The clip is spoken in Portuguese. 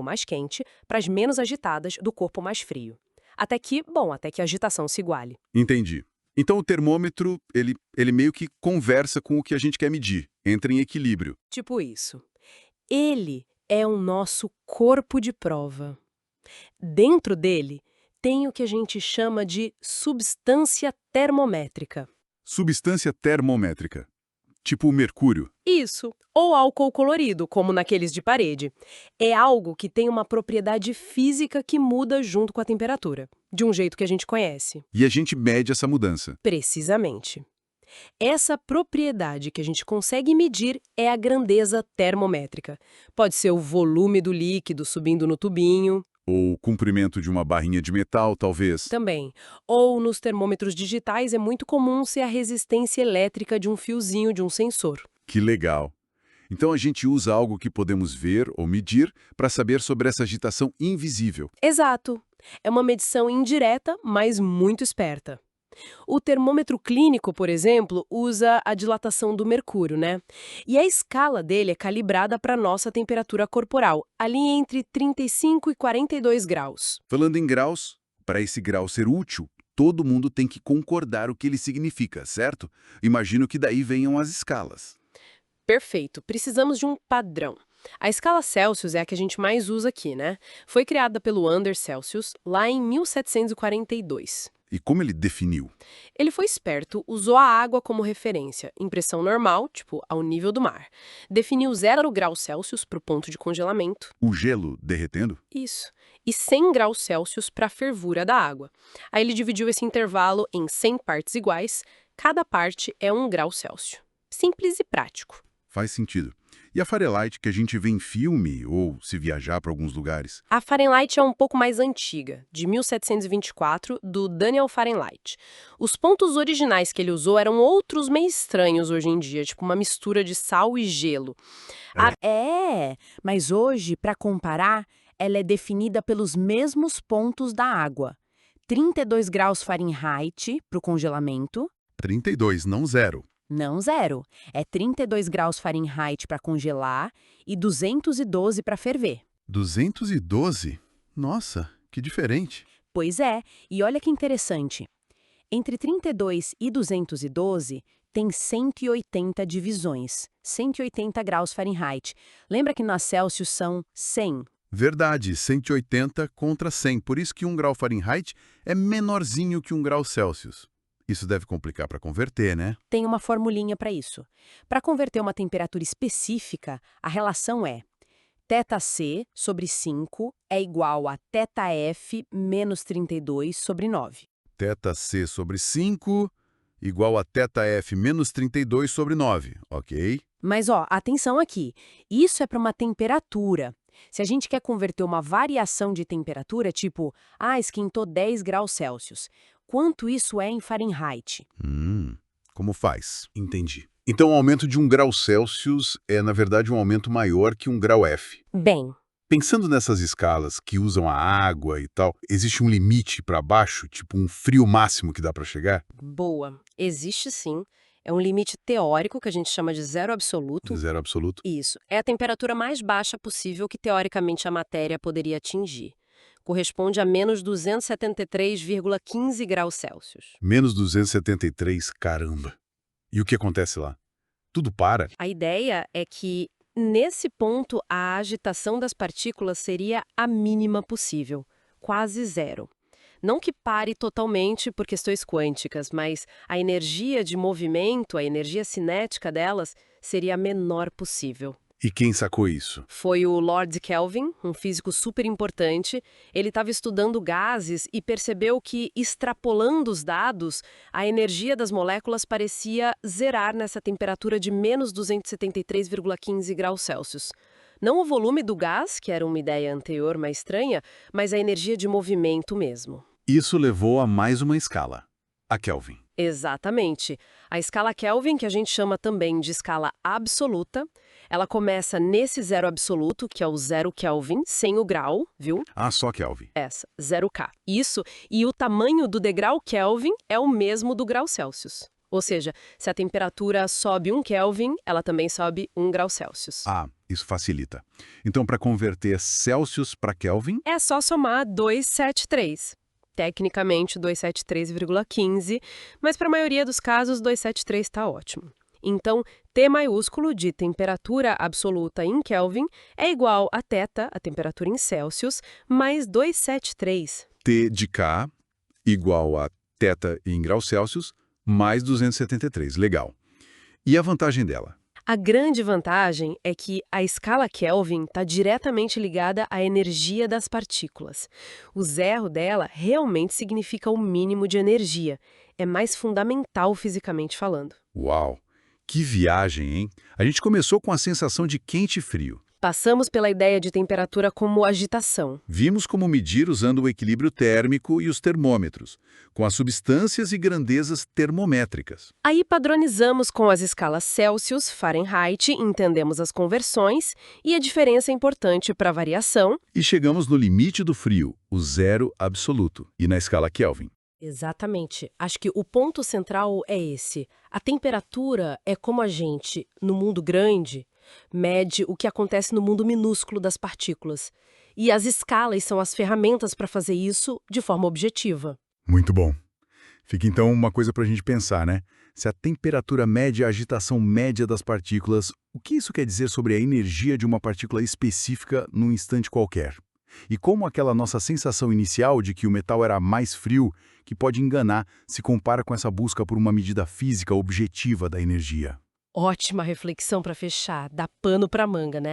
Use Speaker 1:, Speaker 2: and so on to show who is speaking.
Speaker 1: mais quente para as menos agitadas do corpo mais frio. Até que a agitação se iguale.
Speaker 2: Entendi. Então o termômetro, ele meio que conversa com o que a gente quer medir, entra em equilíbrio.
Speaker 1: Tipo isso. Ele é o nosso corpo de prova. Dentro dele tem o que a gente chama de substância termométrica.
Speaker 2: Substância termométrica, tipo o mercúrio.
Speaker 1: Isso, ou álcool colorido, como naqueles de parede. É algo que tem uma propriedade física que muda junto com a temperatura, de um jeito que a gente conhece.
Speaker 2: E a gente mede essa mudança.
Speaker 1: Precisamente. Essa propriedade que a gente consegue medir é a grandeza termométrica. Pode ser o volume do líquido subindo no tubinho,
Speaker 2: Ou o comprimento de uma barrinha de metal, talvez.
Speaker 1: também. Ou nos termômetros digitais é muito comum ser a resistência elétrica de um fiozinho de um sensor.
Speaker 2: Que legal. Então a gente usa algo que podemos ver ou medir para saber sobre essa agitação invisível.
Speaker 1: Exato. É uma medição indireta, mas muito esperta. O termômetro clínico, por exemplo, usa a dilatação do mercúrio, né? E a escala dele é calibrada para a nossa temperatura corporal, ali entre 35 e 42 graus.
Speaker 2: Falando em graus, para esse grau ser útil, todo mundo tem que concordar o que ele significa, certo? Imagino que daí venham as escalas.
Speaker 1: Perfeito, precisamos de um padrão. A escala Celsius é a que a gente mais usa aqui, né? Foi criada pelo Anders Celsius lá em 1742.
Speaker 2: E como ele definiu?
Speaker 1: Ele foi esperto, usou a água como referência, em pressão normal, tipo ao nível do mar. Definiu 0 graus Celsius para o ponto de congelamento.
Speaker 2: O gelo derretendo?
Speaker 1: Isso. E 100 graus Celsius para a fervura da água. Aí ele dividiu esse intervalo em 100 partes iguais, cada parte é 1 grau Celsius. Simples e prático.
Speaker 2: Faz sentido. E a Fahrenheit que a gente vê em filme ou se viajar para alguns lugares?
Speaker 1: A Fahrenheit é um pouco mais antiga, de 1724, do Daniel Fahrenheit. Os pontos originais que ele usou eram outros meio estranhos hoje em dia, tipo uma mistura de sal e gelo.
Speaker 3: Mas hoje, para comparar, ela é definida pelos mesmos pontos da água. 32 graus Fahrenheit para o congelamento.
Speaker 2: 32, não zero.
Speaker 3: Não zero. É 32 graus Fahrenheit para congelar e 212 para ferver.
Speaker 2: 212? Nossa, que diferente.
Speaker 3: Pois é, e olha que interessante. Entre 32 e 212 tem 180 divisões, 180 graus Fahrenheit. Lembra que na Celsius são 100?
Speaker 2: Verdade, 180 contra 100. Por isso que 1 grau Fahrenheit é menorzinho que 1 grau Celsius. Isso deve complicar para converter, né?
Speaker 3: Tem uma formulinha para isso. Para converter uma temperatura específica, a relação é θC sobre 5 é igual a θF menos 32 sobre 9.
Speaker 2: θC sobre 5 igual a θF menos 32 sobre 9, ok?
Speaker 3: Mas, atenção aqui. Isso é para uma temperatura. Se a gente quer converter uma variação de temperatura, tipo, esquentou 10 graus Celsius, quanto isso é em Fahrenheit?
Speaker 2: Como faz? Entendi. Então o aumento de 1 grau Celsius é, na verdade, um aumento maior que 1 grau F.
Speaker 1: Bem,
Speaker 2: Pensando nessas escalas que usam a água e tal, existe um limite para baixo, tipo um frio máximo que dá para chegar?
Speaker 1: boa. Existe sim. É um limite teórico que a gente chama de zero absoluto.
Speaker 2: Zero absoluto.
Speaker 1: Isso. É a temperatura mais baixa possível que, teoricamente, a matéria poderia atingir. Corresponde a menos 273,15 graus Celsius.
Speaker 2: Menos 273, caramba. E o que acontece lá? Tudo para?
Speaker 1: A ideia é que, nesse ponto, a agitação das partículas seria a mínima possível, quase zero. Não que pare totalmente por questões quânticas, mas a energia de movimento, a energia cinética delas, seria a menor possível.
Speaker 2: E quem sacou isso?
Speaker 1: Foi o Lord Kelvin, um físico super importante. Ele estava estudando gases e percebeu que, extrapolando os dados, a energia das moléculas parecia zerar nessa temperatura de menos 273,15 graus Celsius. Não o volume do gás, que era uma ideia anterior mais estranha, mas a energia de movimento mesmo.
Speaker 2: Isso levou a mais uma escala, a Kelvin.
Speaker 1: Exatamente. A escala Kelvin, que a gente chama também de escala absoluta, ela começa nesse zero absoluto, que é o 0 Kelvin, sem o grau, viu?
Speaker 2: Só Kelvin.
Speaker 1: Essa, 0K. Isso, e o tamanho do degrau Kelvin é o mesmo do grau Celsius. Ou seja, se a temperatura sobe 1 Kelvin, ela também sobe 1 grau Celsius.
Speaker 2: Ah, isso facilita. Então, para converter Celsius para Kelvin,
Speaker 1: É só somar 273. Tecnicamente 273,15, mas para a maioria dos casos 273 está ótimo. Então, T maiúsculo de temperatura absoluta em Kelvin é igual a θ, a temperatura em Celsius, mais 273.
Speaker 2: T de K igual a θ em graus Celsius mais 273. Legal. E a vantagem dela?
Speaker 1: A grande vantagem é que a escala Kelvin está diretamente ligada à energia das partículas. O zero dela realmente significa o mínimo de energia. É mais fundamental fisicamente falando.
Speaker 2: Uau! Que viagem, hein? A gente começou com a sensação de quente e frio.
Speaker 1: Passamos pela ideia de temperatura como agitação.
Speaker 2: Vimos como medir usando o equilíbrio térmico e os termômetros, com as substâncias e grandezas termométricas.
Speaker 1: Aí padronizamos com as escalas Celsius, Fahrenheit, entendemos as conversões e a diferença importante para a variação.
Speaker 2: E chegamos no limite do frio, o zero absoluto, e na escala Kelvin.
Speaker 3: Exatamente. Acho que o ponto central é esse. A temperatura é como a gente, no mundo grande, mede o que acontece no mundo minúsculo das partículas. E as escalas são as ferramentas para fazer isso de forma objetiva.
Speaker 2: Muito bom. Fica então uma coisa para a gente pensar, né? Se a temperatura mede a agitação média das partículas, o que isso quer dizer sobre a energia de uma partícula específica num instante qualquer? E como aquela nossa sensação inicial de que o metal era mais frio, que pode enganar, se compara com essa busca por uma medida física objetiva da energia.
Speaker 3: Ótima reflexão para fechar. Dá pano para manga, né?